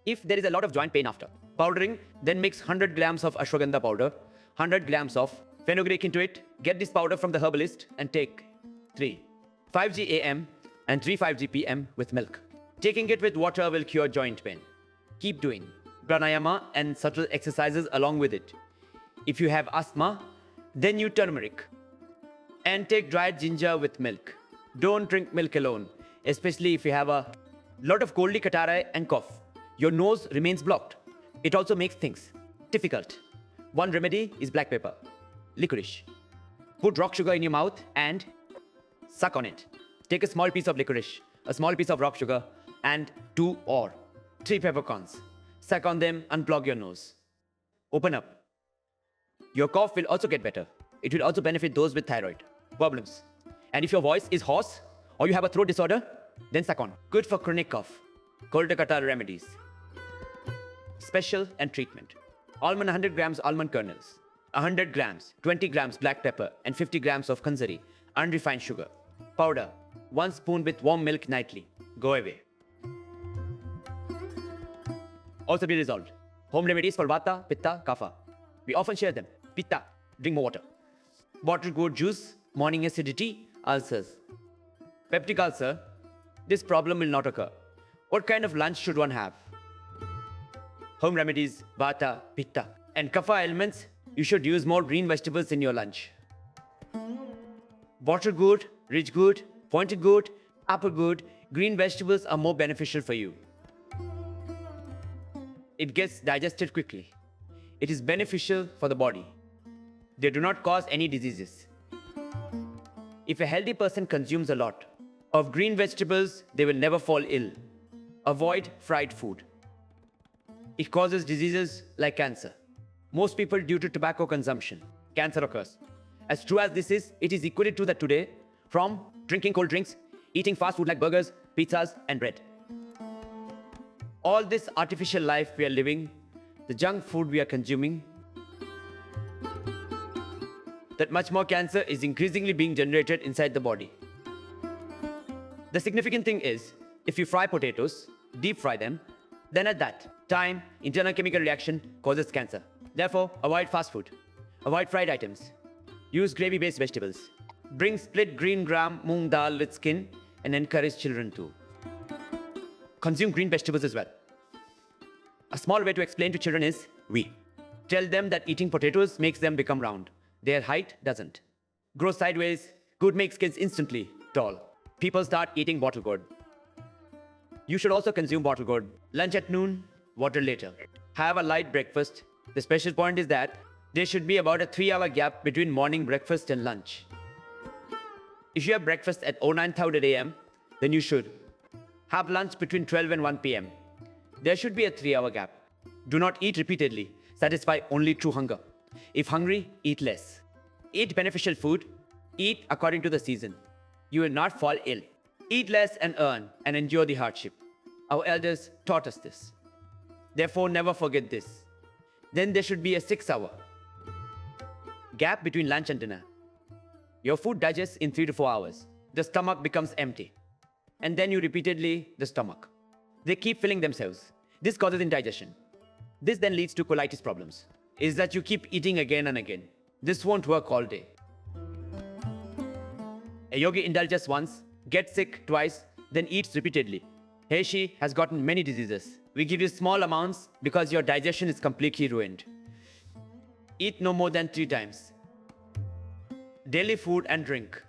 If there is a lot of joint pain after powdering, then mix 100 grams of ashwagandha powder, 100 grams of fenugreek into it. Get this powder from the herbalist and take 5g AM and 5g PM with milk. Taking it with water will cure joint pain. Keep doing pranayama and subtle exercises along with it. If you have asthma, then you turmeric. And take dried ginger with milk. Don't drink milk alone, especially if you have a lot of coldy catarae and cough. Your nose remains blocked. It also makes things difficult. One remedy is black pepper, licorice. Put rock sugar in your mouth and suck on it. Take a small piece of licorice, a small piece of rock sugar, and 2 or 3 peppercorns. Suck on them, unplug your nose. Open up. Your cough will also get better. It will also benefit those with thyroid problems. And if your voice is hoarse or you have a throat disorder, then suck on. Good for chronic cough. Kolkata remedies. Special and treatment. Almond 100 grams almond kernels. 100 grams, 20 grams black pepper and 50 grams of kanzari, unrefined sugar. Powder, 1 spoon with warm milk nightly. Go away. Also be resolved. Home remedies for Vata, Pitta, Kapha. We often share them. Pitta, drink more water. Water gourd juice, morning acidity, ulcers. Peptic ulcer, this problem will not occur. What kind of lunch should one have? Home remedies, Vata, Pitta, and Kapha ailments, you should use more green vegetables in your lunch. Water gourd, ridge gourd, pointed gourd, apple gourd, green vegetables are more beneficial for you. It gets digested quickly. It is beneficial for the body. They do not cause any diseases. If a healthy person consumes a lot of green vegetables, they will never fall ill. Avoid fried food. It causes diseases like cancer. Most people due to tobacco consumption, cancer occurs. As true as this is, it is equally true that today, from drinking cold drinks, eating fast food like burgers, pizzas, and bread. All this artificial life we are living, the junk food we are consuming, that much more cancer is increasingly being generated inside the body. The significant thing is, if you fry potatoes, deep fry them, then at that time, internal chemical reaction causes cancer. Therefore, avoid fast food. Avoid fried items. Use gravy-based vegetables. Bring split green gram moong dal with skin and encourage children to consume green vegetables as well. A small way to explain to children is we. Tell them that eating potatoes makes them become round. Their height doesn't. Grow sideways, good makes kids instantly tall. People start eating bottle gourd. You should also consume bottle gourd. Lunch at noon, water later. Have a light breakfast. The special point is that there should be about a 3-hour gap between morning breakfast and lunch. If you have breakfast at 09:30 a.m., then you should have lunch between 12 and 1 p.m. There should be a 3-hour gap. Do not eat repeatedly. Satisfy only true hunger. If hungry, eat less. Eat beneficial food. Eat according to the season. You will not fall ill. Eat less and earn and endure the hardship. Our elders taught us this. Therefore, never forget this. Then there should be a 6-hour gap between lunch and dinner. Your food digests in 3 to 4 hours. The stomach becomes empty. And then you repeatedly the stomach. They keep filling themselves. This causes indigestion. This then leads to colitis problems. Is that you keep eating again and again. This won't work all day. A yogi indulges once, gets sick twice, then eats repeatedly. He/she has gotten many diseases. We give you small amounts because your digestion is completely ruined. Eat no more than 3 times. Daily food and drink.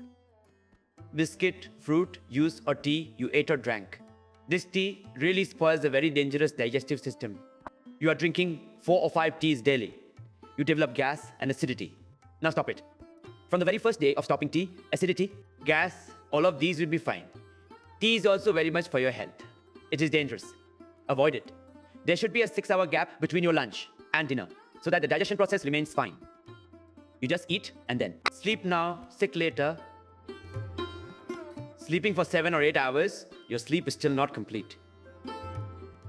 Biscuit, fruit, juice or tea you ate or drank. This tea really spoils a very dangerous digestive system. You are drinking 4 or 5 teas daily. You develop gas and acidity. Now stop it. From the very first day of stopping tea, acidity, gas, all of these will be fine. Tea is also very much for your health. It is dangerous. Avoid it. There should be a 6-hour gap between your lunch and dinner so that the digestion process remains fine. You just eat and then sleep now, sick later. Sleeping for 7 or 8 hours, your sleep is still not complete.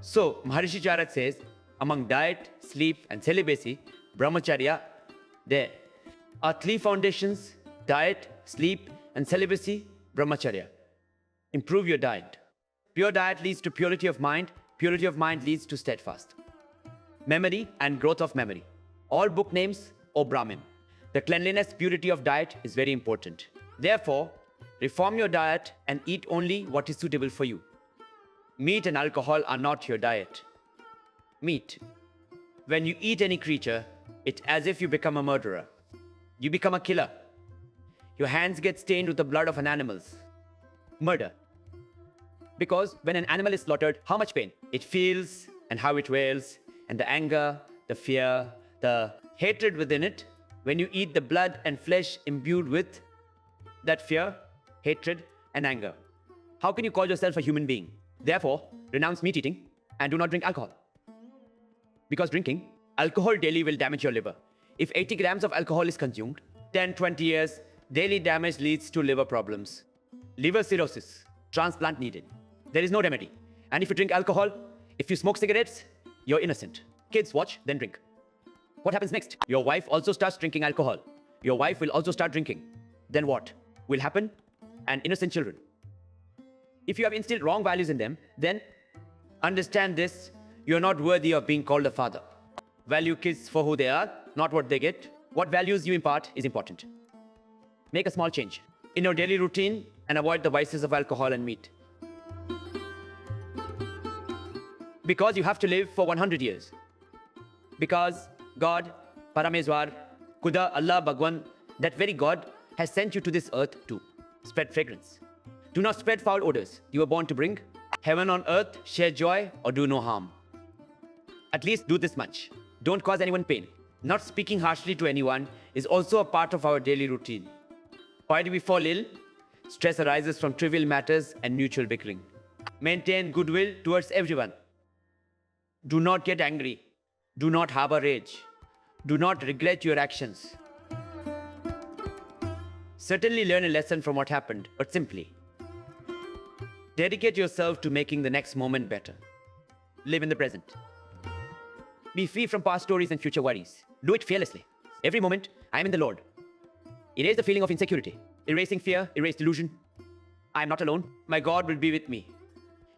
So, Maharishi Charak says, among diet, sleep and celibacy, brahmacharya, there are 3 foundations: diet, sleep and celibacy, brahmacharya. Improve your diet. Pure diet leads to purity of mind. Purity of mind leads to steadfast. Memory and growth of memory. All book names or Brahmin. The cleanliness, purity of diet is very important. Therefore, reform your diet and eat only what is suitable for you. Meat and alcohol are not your diet. Meat. When you eat any creature, it's as if you become a murderer. You become a killer. Your hands get stained with the blood of an animal. Murder. Because when an animal is slaughtered, how much pain it feels and how it wails, and the anger, the fear, the hatred within it, when you eat the blood and flesh imbued with that fear, hatred, and anger. How can you call yourself a human being? Therefore, renounce meat eating and do not drink alcohol. Because drinking alcohol daily will damage your liver. If 80 grams of alcohol is consumed, 10-20 years, daily damage leads to liver problems. Liver cirrhosis, transplant needed. There is no remedy. And if you drink alcohol, if you smoke cigarettes, you're innocent. Kids watch, then drink. What happens next? Your wife also starts drinking alcohol. Your wife will also start drinking. Then what will happen? And innocent children. If you have instilled wrong values in them, then understand this: you're not worthy of being called a father. Value kids for who they are, not what they get. What values you impart is important. Make a small change in your daily routine and avoid the vices of alcohol and meat. Because you have to live for 100 years. Because God, Parameswar, Kuda, Allah, Bhagwan, that very God has sent you to this earth to spread fragrance. Do not spread foul odors. You were born to bring heaven on earth, share joy, or do no harm. At least do this much. Don't cause anyone pain. Not speaking harshly to anyone is also a part of our daily routine. Why do we fall ill? Stress arises from trivial matters and mutual bickering. Maintain goodwill towards everyone. Do not get angry. Do not harbor rage. Do not regret your actions. Certainly learn a lesson from what happened, but simply dedicate yourself to making the next moment better. Live in the present. Be free from past stories and future worries. Do it fearlessly. Every moment, I am in the Lord. Erase the feeling of insecurity. Erasing fear, erase delusion. I am not alone. My God will be with me.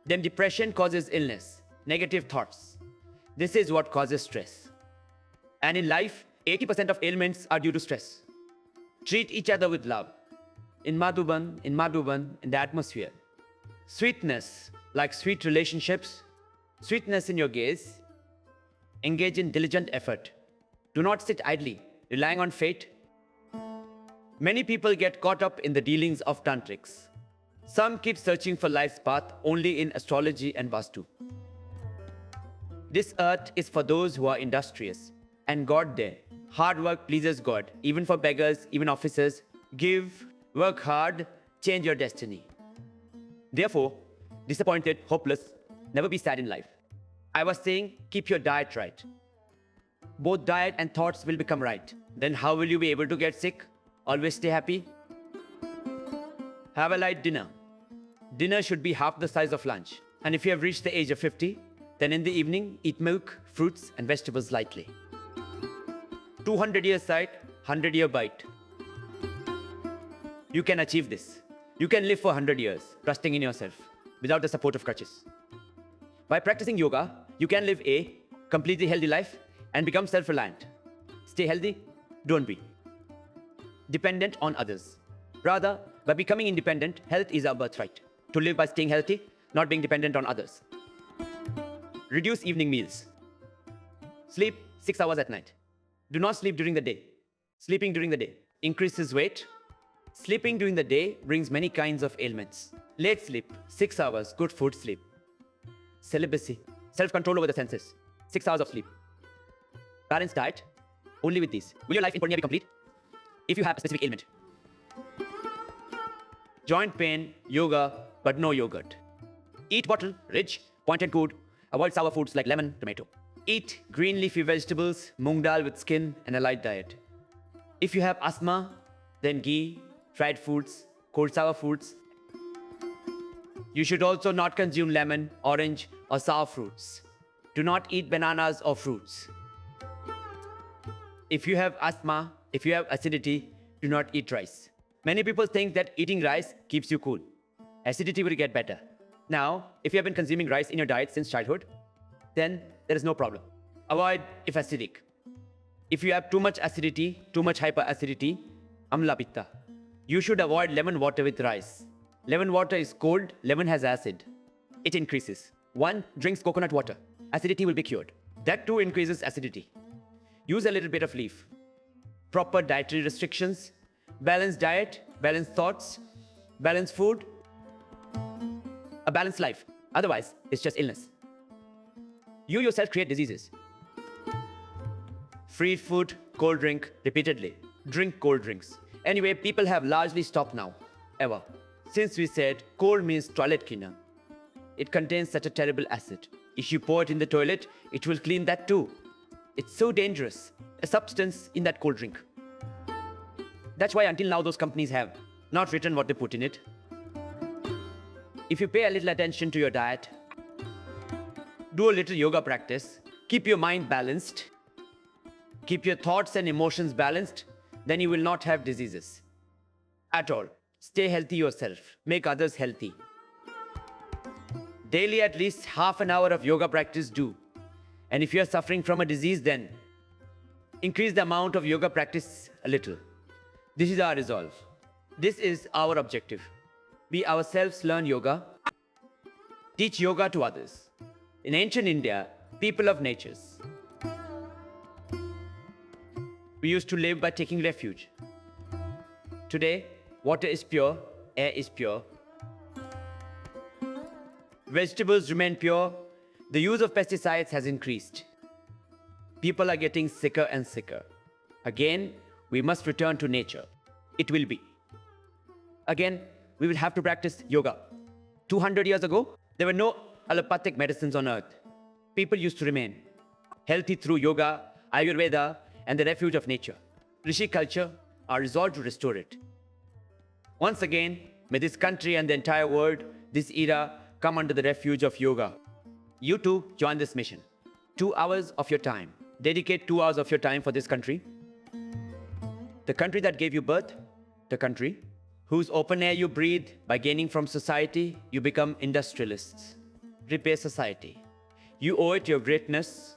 Then depression causes illness, negative thoughts. This is what causes stress. And in life, 80% of ailments are due to stress. Treat each other with love. In Madhuban, in the atmosphere. Sweetness, like sweet relationships, sweetness in your gaze. Engage in diligent effort. Do not sit idly, relying on fate. Many people get caught up in the dealings of tantrics. Some keep searching for life's path only in astrology and Vastu. This earth is for those who are industrious, and God there. Hard work pleases God, even for beggars, even officers. Give, work hard, change your destiny. Therefore, disappointed, hopeless, never be sad in life. I was saying, keep your diet right. Both diet and thoughts will become right. Then how will you be able to get sick? Always stay happy. Have a light dinner. Dinner should be half the size of lunch. And if you have reached the age of 50, then in the evening, eat milk, fruits and vegetables lightly. 200-year sight, 100-year bite. You can achieve this. You can live for 100 years, trusting in yourself, without the support of crutches. By practicing yoga, you can live a completely healthy life and become self-reliant. Stay healthy, don't be dependent on others. Rather, by becoming independent, health is our birthright. To live by staying healthy, not being dependent on others. Reduce evening meals. Sleep 6 hours at night. Do not sleep during the day. Sleeping during the day increases weight. Sleeping during the day brings many kinds of ailments. Late sleep, 6 hours, good food sleep. Celibacy, self-control over the senses, 6 hours of sleep. Balanced diet, only with these. Will your life in Purnia be complete? If you have a specific ailment. Joint pain, yoga, but no yogurt. Eat bottle, rich, pointed good. Avoid sour foods like lemon, tomato. Eat green leafy vegetables, moong dal with skin, and a light diet. If you have asthma, then ghee, fried foods, cold sour foods. You should also not consume lemon, orange, or sour fruits. Do not eat bananas or fruits. If you have asthma, if you have acidity, do not eat rice. Many people think that eating rice keeps you cool. Acidity will get better. Now, if you have been consuming rice in your diet since childhood, then there is no problem. Avoid if acidic. If you have too much acidity, too much hyperacidity, amla pitta. You should avoid lemon water with rice. Lemon water is cold, lemon has acid. It increases. One drinks coconut water. Acidity will be cured. That too increases acidity. Use a little bit of leaf. Proper dietary restrictions, balanced diet, balanced thoughts, balanced food, a balanced life. Otherwise, it's just illness. You yourself create diseases. Free food, cold drink repeatedly. Drink cold drinks. Anyway, people have largely stopped now. Ever. Since we said cold means toilet cleaner. It contains such a terrible acid. If you pour it in the toilet, it will clean that too. It's so dangerous. A substance in that cold drink. That's why until now those companies have not written what they put in it. If you pay a little attention to your diet, do a little yoga practice, keep your mind balanced, keep your thoughts and emotions balanced, then you will not have diseases at all. Stay healthy yourself. Make others healthy. Daily at least half an hour of yoga practice do. And if you are suffering from a disease, then increase the amount of yoga practice a little. This is our resolve. This is our objective. We ourselves learn yoga, teach yoga to others. In ancient India, people of natures, we used to live by taking refuge. Today, water is pure, air is pure. Vegetables remain pure. The use of pesticides has increased. People are getting sicker and sicker. Again, we must return to nature. It will be. Again, we will have to practice yoga. 200 years ago, there were no allopathic medicines on earth. People used to remain healthy through yoga, Ayurveda, and the refuge of nature. Rishi culture are resolved to restore it. Once again, may this country and the entire world, this era, come under the refuge of yoga. You too join this mission. 2 hours of your time. Dedicate 2 hours of your time for this country. The country that gave you birth, the country whose open air you breathe. By gaining from society, you become industrialists. Repair society. You owe it your greatness.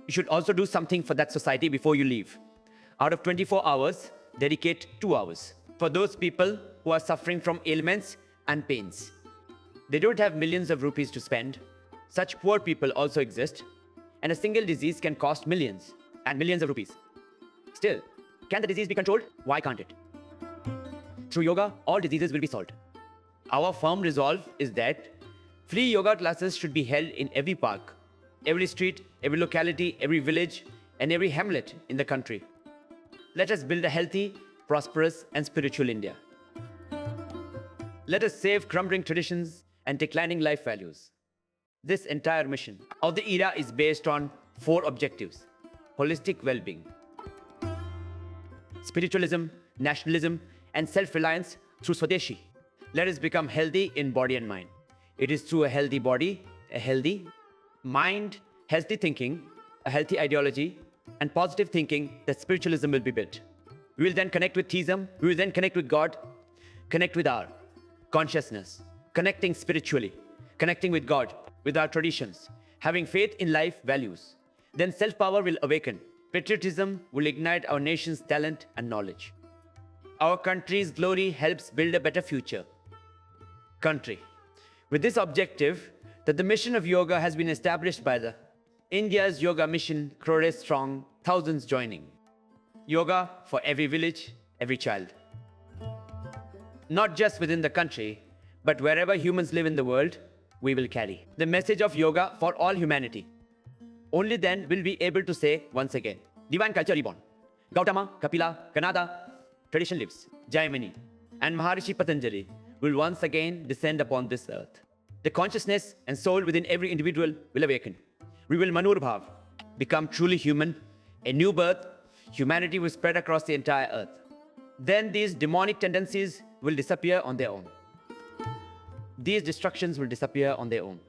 You should also do something for that society before you leave. Out of 24 hours, dedicate 2 hours for those people who are suffering from ailments and pains. They don't have millions of rupees to spend. Such poor people also exist, and a single disease can cost millions and millions of rupees. Still, can the disease be controlled? Why can't it? Through yoga, all diseases will be solved. Our firm resolve is that free yoga classes should be held in every park, every street, every locality, every village, and every hamlet in the country. Let us build a healthy, prosperous, and spiritual India. Let us save crumbling traditions and declining life values. This entire mission of the era is based on 4 objectives: holistic well-being, spiritualism, nationalism, and self-reliance through Swadeshi. Let us become healthy in body and mind. It is through a healthy body, a healthy mind, healthy thinking, a healthy ideology, and positive thinking that spiritualism will be built. We will then connect with theism, we will then connect with God, connect with our consciousness, connecting spiritually, connecting with God, with our traditions, having faith in life values. Then self-power will awaken. Patriotism will ignite our nation's talent and knowledge. Our country's glory helps build a better future. Country. With this objective, that the mission of yoga has been established by the India's yoga mission, crores strong, thousands joining. Yoga for every village, every child. Not just within the country, but wherever humans live in the world, we will carry the message of yoga for all humanity. Only then will we be able to say once again, divine culture reborn. Gautama, Kapila, Kanada, tradition lives. Jaimini and Maharishi Patanjali will once again descend upon this earth. The consciousness and soul within every individual will awaken. We will Manurbhav, become truly human, a new birth. Humanity will spread across the entire earth. Then these demonic tendencies will disappear on their own. These destructions will disappear on their own.